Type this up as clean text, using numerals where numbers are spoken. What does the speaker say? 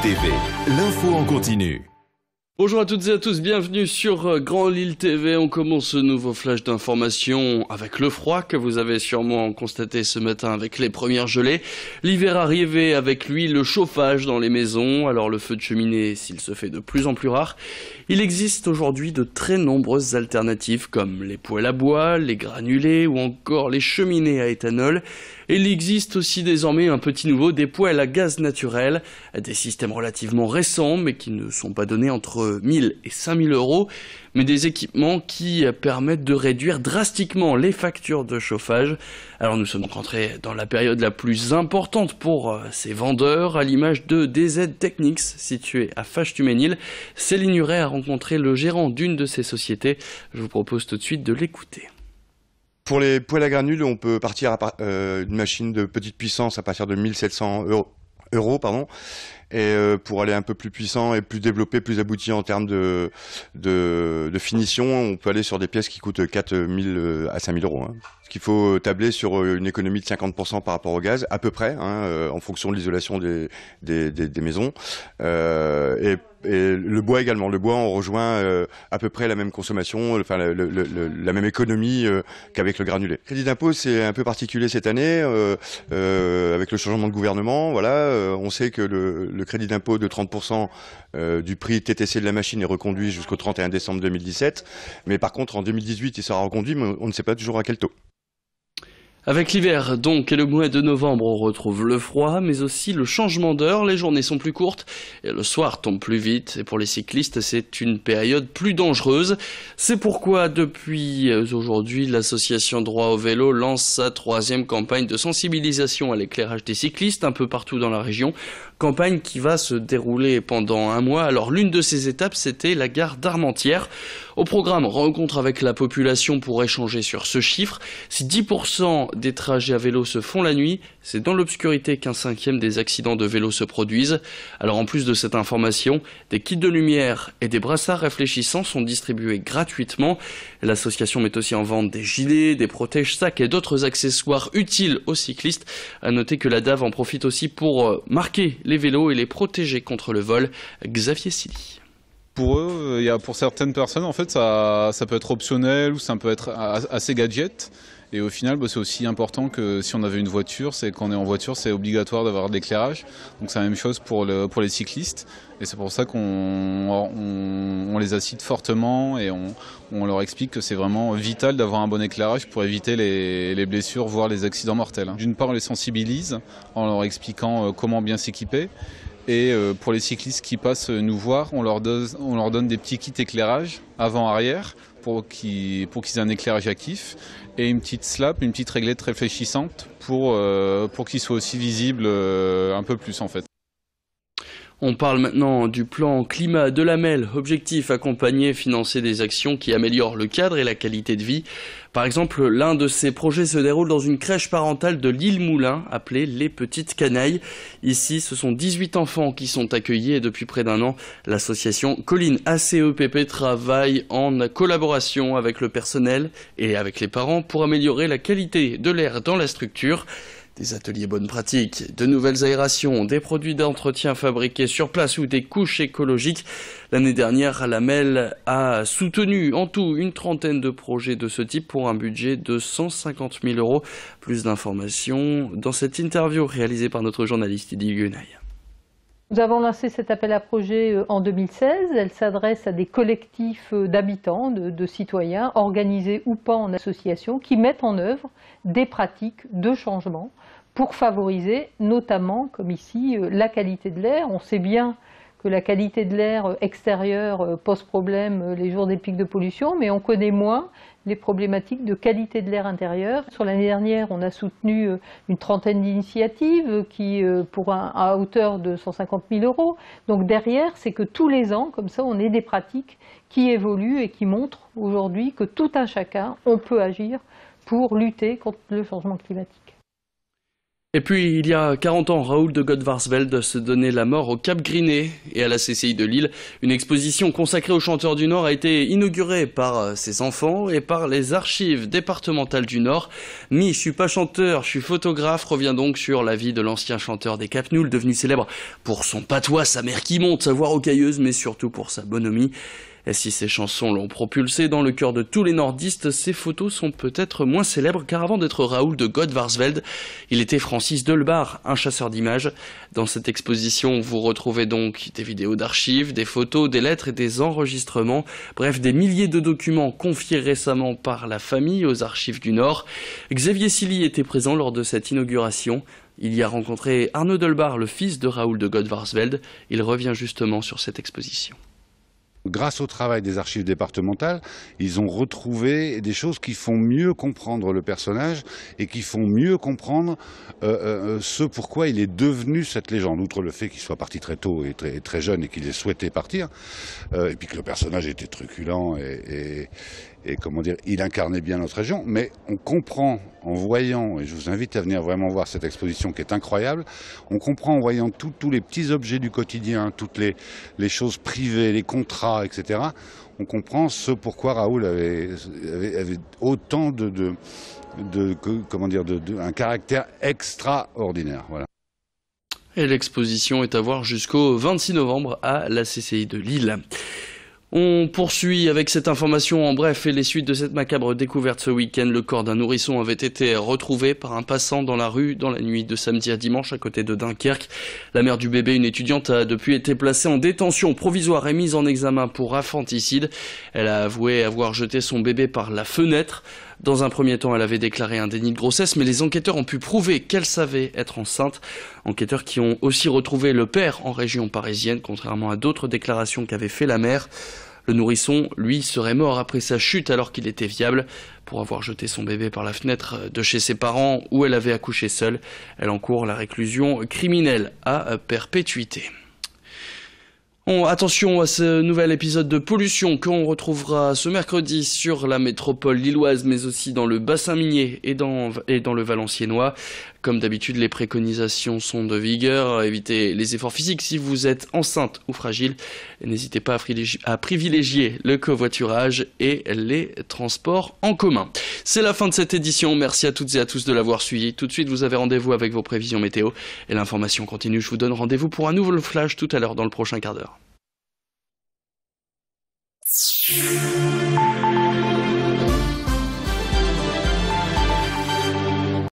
TV, l'info en continu. Bonjour à toutes et à tous, bienvenue sur Grand Lille TV. On commence ce nouveau flash d'information avec le froid que vous avez sûrement constaté ce matin avec les premières gelées. L'hiver arrive et avec lui le chauffage dans les maisons. Alors le feu de cheminée, s'il se fait de plus en plus rare, il existe aujourd'hui de très nombreuses alternatives comme les poêles à bois, les granulés ou encore les cheminées à éthanol. Et il existe aussi désormais un petit nouveau, des poêles à gaz naturel, des systèmes relativement récents mais qui ne sont pas donnés entre 1000 et 5000 euros, mais des équipements qui permettent de réduire drastiquement les factures de chauffage. Alors nous sommes donc rentrés dans la période la plus importante pour ces vendeurs, à l'image de DZ Technics, situé à Fâche-Tuménil. Céline Huret a rencontré le gérant d'une de ces sociétés. Je vous propose tout de suite de l'écouter. Pour les poêles à granules, on peut partir d'une machine de petite puissance à partir de 1700 euros, et pour aller un peu plus puissant et plus développé, plus abouti en termes de finition, on peut aller sur des pièces qui coûtent 4000 à 5000 euros. Ce qu'il faut tabler sur une économie de 50% par rapport au gaz, à peu près, en fonction de l'isolation des maisons. Et le bois également. Le bois, on rejoint à peu près la même consommation, enfin la même économie qu'avec le granulé. Le crédit d'impôt, c'est un peu particulier cette année, avec le changement de gouvernement. Voilà, on sait que le crédit d'impôt de 30% du prix TTC de la machine est reconduit jusqu'au 31 décembre 2017. Mais par contre, en 2018, il sera reconduit, mais on ne sait pas toujours à quel taux. Avec l'hiver donc et le mois de novembre, on retrouve le froid, mais aussi le changement d'heure. Les journées sont plus courtes et le soir tombe plus vite. Et pour les cyclistes, c'est une période plus dangereuse. C'est pourquoi depuis aujourd'hui, l'association Droit au vélo lance sa 3e campagne de sensibilisation à l'éclairage des cyclistes un peu partout dans la région. Campagne qui va se dérouler pendant un mois. Alors l'une de ces étapes, c'était la gare d'Armentières. Au programme, rencontre avec la population pour échanger sur ce chiffre. Si 10% des trajets à vélo se font la nuit, c'est dans l'obscurité qu'un 5e des accidents de vélo se produisent. Alors en plus de cette information, des kits de lumière et des brassards réfléchissants sont distribués gratuitement. L'association met aussi en vente des gilets, des protège-sacs et d'autres accessoires utiles aux cyclistes. À noter que la DAV en profite aussi pour marquer les vélos et les protéger contre le vol. Xavier Silly. Pour eux, pour certaines personnes, en fait, ça peut être optionnel ou ça peut être assez gadget. Et au final, c'est aussi important que si on avait une voiture, c'est quand on est en voiture, c'est obligatoire d'avoir de l'éclairage. Donc c'est la même chose pour les cyclistes. Et c'est pour ça qu'on les incite fortement et on leur explique que c'est vraiment vital d'avoir un bon éclairage pour éviter les blessures, voire les accidents mortels. D'une part, on les sensibilise en leur expliquant comment bien s'équiper. Et pour les cyclistes qui passent nous voir, on leur donne des petits kits éclairage avant-arrière pour qu'ils aient un éclairage actif et une petite slap, une petite réglette réfléchissante pour qu'ils soient aussi visibles un peu plus en fait. On parle maintenant du plan climat de la MEL, objectif accompagner, financer des actions qui améliorent le cadre et la qualité de vie. Par exemple, l'un de ces projets se déroule dans une crèche parentale de l'Île-Moulin, appelée Les Petites Canailles. Ici, ce sont 18 enfants qui sont accueillis et depuis près d'un an, l'association Colline ACEPP travaille en collaboration avec le personnel et avec les parents pour améliorer la qualité de l'air dans la structure. Des ateliers bonnes pratiques, de nouvelles aérations, des produits d'entretien fabriqués sur place ou des couches écologiques. L'année dernière, la MEL a soutenu en tout une trentaine de projets de ce type pour un budget de 150 000 euros. Plus d'informations dans cette interview réalisée par notre journaliste Edith Guenaille. Nous avons lancé cet appel à projet en 2016. Elle s'adresse à des collectifs d'habitants, de citoyens, organisés ou pas en association, qui mettent en œuvre des pratiques de changement pour favoriser notamment, comme ici, la qualité de l'air. On sait bien que la qualité de l'air extérieur pose problème les jours des pics de pollution, mais on connaît moins les problématiques de qualité de l'air intérieur. Sur l'année dernière, on a soutenu une trentaine d'initiatives à hauteur de 150 000 euros. Donc derrière, c'est que tous les ans, comme ça, on ait des pratiques qui évoluent et qui montrent aujourd'hui que tout un chacun, on peut agir pour lutter contre le changement climatique. Et puis, il y a 40 ans, Raoul de Godvarsveld se donnait la mort au Cap Griné et à la CCI de Lille. Une exposition consacrée aux chanteurs du Nord a été inaugurée par ses enfants et par les archives départementales du Nord. Je suis pas chanteur, je suis photographe, revient donc sur la vie de l'ancien chanteur des Cap Nuls, devenu célèbre pour son patois, sa mère qui monte, sa voix rocailleuse, mais surtout pour sa bonhomie. Et si ces chansons l'ont propulsé dans le cœur de tous les nordistes, ces photos sont peut-être moins célèbres, car avant d'être Raoul de Godvarsveld, il était Francis Delbar, un chasseur d'images. Dans cette exposition, vous retrouvez donc des vidéos d'archives, des photos, des lettres et des enregistrements, bref, des milliers de documents confiés récemment par la famille aux archives du Nord. Xavier Silly était présent lors de cette inauguration. Il y a rencontré Arnaud Delbar, le fils de Raoul de Godvarsveld. Il revient justement sur cette exposition. Grâce au travail des archives départementales, ils ont retrouvé des choses qui font mieux comprendre le personnage et qui font mieux comprendre ce pourquoi il est devenu cette légende. Outre le fait qu'il soit parti très tôt et très jeune et qu'il ait souhaité partir, et puis que le personnage était truculent et comment dire, il incarnait bien notre région. Mais on comprend en voyant, et je vous invite à venir vraiment voir cette exposition qui est incroyable, on comprend en voyant tous les petits objets du quotidien, toutes les choses privées, les contrats, etc. On comprend ce pourquoi Raoul avait autant un caractère extraordinaire. Voilà. Et l'exposition est à voir jusqu'au 26 novembre à la CCI de Lille. On poursuit avec cette information en bref et les suites de cette macabre découverte ce week-end. Le corps d'un nourrisson avait été retrouvé par un passant dans la rue dans la nuit de samedi à dimanche à côté de Dunkerque. La mère du bébé, une étudiante, a depuis été placée en détention provisoire et mise en examen pour infanticide. Elle a avoué avoir jeté son bébé par la fenêtre. Dans un premier temps, elle avait déclaré un déni de grossesse, mais les enquêteurs ont pu prouver qu'elle savait être enceinte. Enquêteurs qui ont aussi retrouvé le père en région parisienne, contrairement à d'autres déclarations qu'avait fait la mère. Le nourrisson, lui, serait mort après sa chute alors qu'il était viable. Pour avoir jeté son bébé par la fenêtre de chez ses parents où elle avait accouché seule, elle encourt la réclusion criminelle à perpétuité. Attention à ce nouvel épisode de pollution qu'on retrouvera ce mercredi sur la métropole lilloise, mais aussi dans le bassin minier et dans le Valenciennois. Comme d'habitude, les préconisations sont de vigueur. Évitez les efforts physiques si vous êtes enceinte ou fragile. N'hésitez pas à privilégier le covoiturage et les transports en commun. C'est la fin de cette édition. Merci à toutes et à tous de l'avoir suivi. Tout de suite, vous avez rendez-vous avec vos prévisions météo. Et l'information continue. Je vous donne rendez-vous pour un nouveau flash tout à l'heure dans le prochain quart d'heure.